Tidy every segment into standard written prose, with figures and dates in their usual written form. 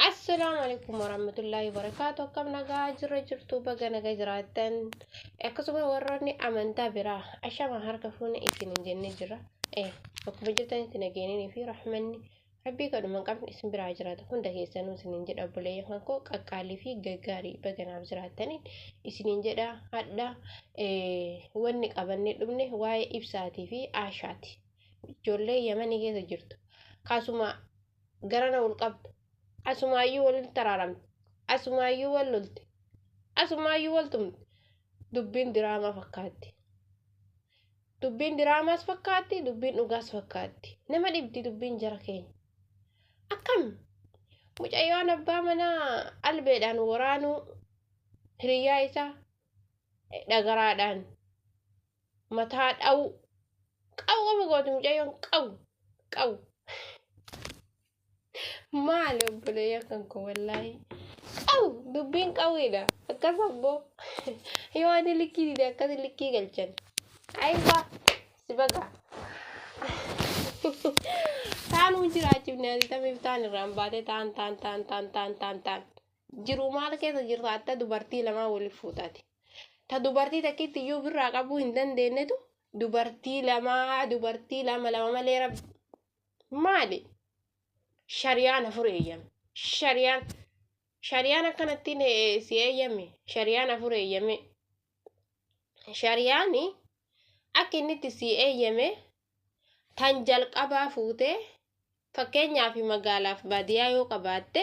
السلام عليكم ورحمة الله وبركاته. كم نجا جرتو بقى نجا جراتن اكسب وراني أمانتا برا عشان ما هركفون إسين جنة جرا بكم جرتني تنجيني في رحمني ربي قد من قبل اسم برا جرات كون ده يسانو سنين جدا بلي هنكو أقالي في جاري بقى نابزراتني إسين جدا هذا ونك أبني دمني واي إبساتي في عشاتي جولي يمني كذا جرتو كاسوما قرنا والقبض asumayyuu walitti taraaramte asumayyuu wal lolte asumayyuu wal tumte dubbiin diraamaa fakkaatti dubbiin diraamaas fakkaatti dubbiin dhugaas fakkaatti nama dhibdi dubbiin jara keenya akkam mucayyoon abbaa manaa albeedhaan waraanuu hiriyaa isaa dhagaraadhaan mataa dhawu qabu qabu gooti mucayyoon qabu maali obboleeyyan kan koo wallaahi qabu dubbiin qawweedha akkas abboo yoo ani likkii dide akkas likkii galchan ayba si baga taanuu jiraachifne ati tamiif taan irraan baate taan jiru maal keessa jirta atta dubartii lamaa waliif fuutaati ta dubartii takkitti iyyuu birraa qabuu hin dandeenyetu dubartii lama malee rabbi maali shari'aan afur eeyyame shari'aan akkanattiin si eeyyame shari'aan afur eeyyame shari'aan akka inni itti si eeyyame tan jalqabaa fuutee fakkeenyaaf magaalaaf baadiyyaa yoo qabaatte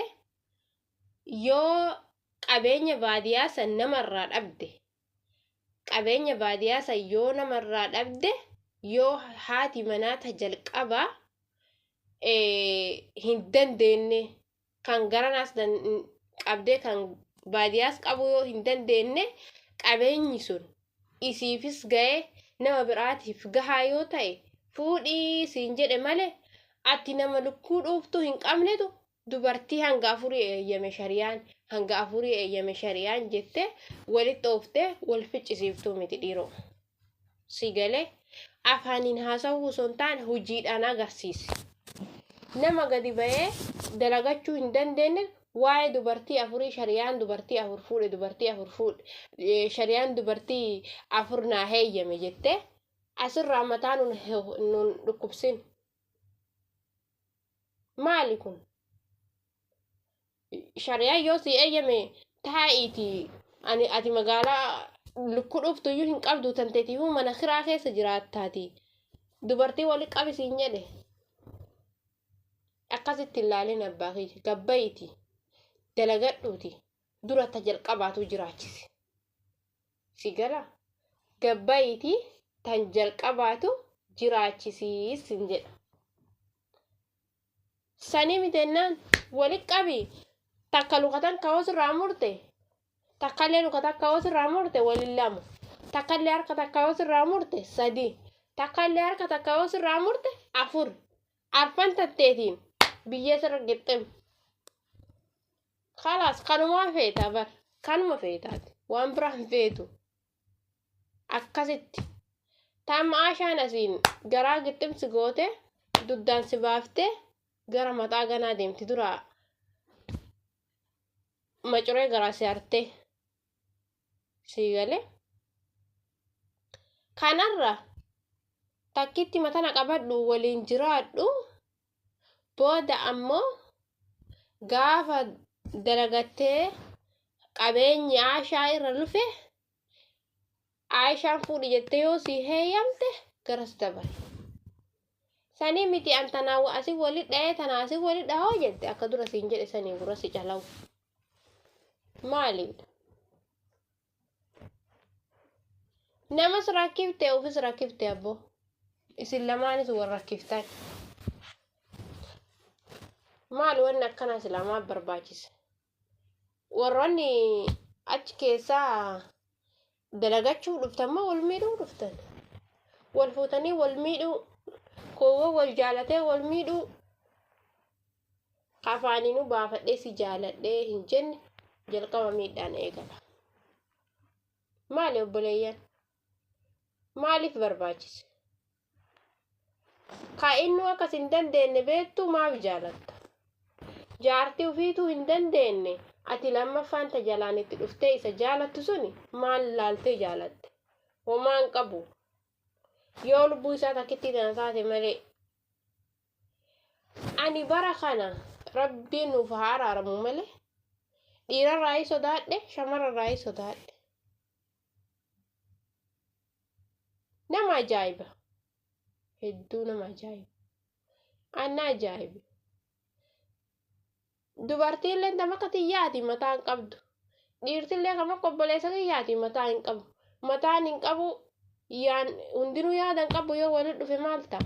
yoo qabeenya baadiyyaa san namarraa dhabde qabeenya baadiyyaa san yoo namarraa dhabde yoo haati manaa ta jalqabaa hin dandeenye kan garanaas qabdee kan baadiyyaas qabu yoo hin dandeenye qabeenyi sun isiifis ga'e nama biraatiif gahaa yoo ta'e fuudhii siin jedhe malee ati nama lukkuu dhuuftu hin qabnetu dubartii hanga afurii eeyyame shari'aan jette walitti ooftee wal ficcisiiftuu miti dhiiroo si galee afaaniin haasawuu osoo hin taane hojiidhaan agarsiisi. Nama gadi ba'ee dalagachuu hin dandeenye waa'ee dubartii afurii shari'aan dubartii afur fuudhe shari'aan dubartii afur naa heeyyame jettee asirraa mataa nun dhukkubsin maali kun shari'aan yoo si eeyyame taa'iiti ati magaalaa lukkuu dhuftu iyyuu hin qabdu tanteetiifuu mana kiraa keessa jiraattaati dubartii walitti qabisiin jedhe akkasitti ilaalin abbaa kiyya gabba'iiti dalagadhuuti dura ta jalqabaatu jiraachise si gala gabba'iiti tan jalqabaatu jiraachisiisin jedha sanii mitennaan walitti qabi takka lukatan kawos irraa murte takkallee lukatan kawos irraa murte walin lama takkallee harka takkawos irraa murte sadii takkallee harka takkawos irraa murte afur arfan tatteetiin biyya sirra gixxim khalaas kanumaa feeta bar kanuma feetaati waan biraan feetu akkasitti tamma ashaan asiin garaa gixximsi goote duddaan si baaftee gara mataa ganaa deemti dura macuree garaa si arte si galee kanarra takkitti matana qabadhu waliin jiraadhu booda ammoo gaafa dalagattee qabeenyi aashaa irra lufe aashaan fuudhi jettee yoo si heeyyamte garas dabare sanii miti antanaa asii wali dha'ee tanaa asii wali dhahoo jette akka dura siin jedhe sanii gura si calawu maaliidha namas rakkifte ofis rakkifte abboo isin lamaanis wal rakkiftan maali wanni akkana islaamaa barbaachise warroonni achi keessaa dalagachuu dhuftan moo wal miidhuu dhuftan wal fuutanii wal miidhuu koowwan wal jaalatee wal miidhuu afaaniinuu baafadhee si jaaladhee hin jenne jalqaba miidhaan eegala maali obboleeyyan maaliif barbaachise ka inni akkas hin dandeenye beektu maaf jaalatta jaartii ufiituu hin dandeenye ati lammaffaan tajaajilaa itti dhuftee isa jaalattu suni maal laaltee jaalatte homaan qabu yoo lubbuu isaa takkitti tana taate malee ani bara kana rabbiin nuuf haa araaramu malee dhiirarraa sodaadhe shamarrarraa sodaadhe nama ajaa'iba hedduu nama ajaa'iba anna ajaa'iba dubartiillee nama katiyyaati mataan qabdu dhiirtillee kama qobboleessa kiyyaati mataa hin qabu mataan hin qabu yaan hundinuu yaadan qabu yoo wali dhufe maal ta'a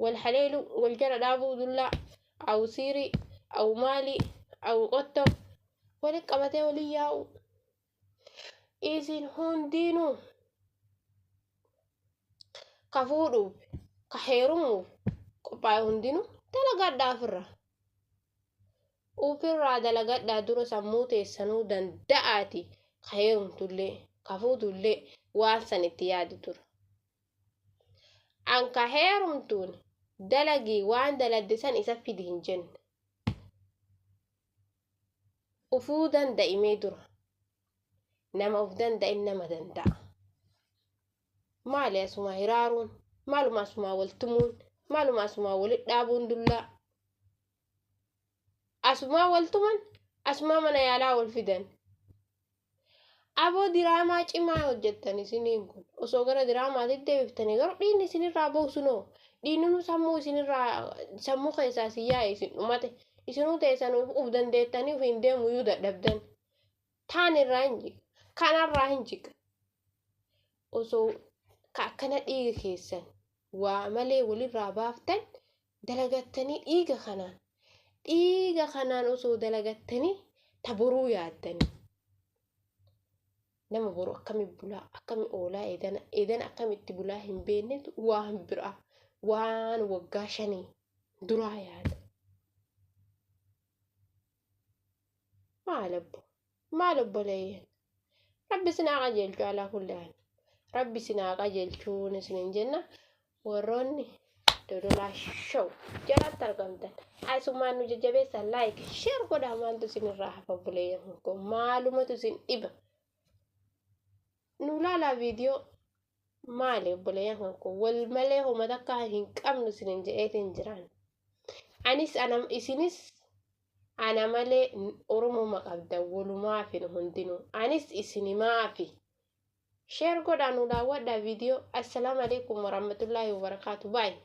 wal haleelu wal jala dhaabuu dullaa aw siirii aw maalii aw qotto wali qabatee walii yaa'u isin hundinuu ka fuudhuuf ka heerumuuf qophaa'e hundinuu dalagadhaa ofirraa dalagadhaa dura sammuu teessanuu danda'aati ka heerumtullee ka fuutullee waan san itti yaadu tura an ka heerumtuun dalagii waan daladde san isa fidi hin jenne ufuu danda'imee dura nama of danda'in nama danda'a maali asuma hiraaruun maaluma asuma waltumuun maaluma asuma walit dhaabuun dullaa asuma waltuman asuma mana yaalaa wal fidan aboo diraamaa cimaa hojjettan isiniin kun osoo gara diraamaatitti deebiftanii garuu dhiinni isinirraa boosunoo dhiinninu sammuu keessaa si yaa'e isin dhumate isinuu teessanuuf uf dandeettaniif hin deemu yuu dadhabdan taan irraa hin jiga kanarraa hin jiga osoo akkana dhiiga keessan waa malee walirraa baaftan dalagattanii dhiiga kanaan osoo dalagattanii taboruu yaaddanii nama boru akkami bulaa akkami oolaa eedana akkamitti bulaa hin beeknetu waan biraa waan waggaa 5 duraa yaada maal obboleeyyan rabbi sinaa qajeelchu alaa kulli haal rabbi sinaa qajeelchuun isinin jenna warroonni dodolaa show jalatti argamtan asumaan nu jajjabeessan like share godhaa maaltu isinirraa hafa obboleeyyan kun maalumatu isin dhiba nu laalaa viidiyoo maali obboleeyyan kun wal malee homa takka hin qabnu isinin jedheetiin jiran isinis ana malee oromuma qabda walumaafi hundinuu anis isinimaafi share godhaa nu daawwadhaa viidiyoo. Assalaamu alaikum warahmatullahi wabarakatuh. Bye.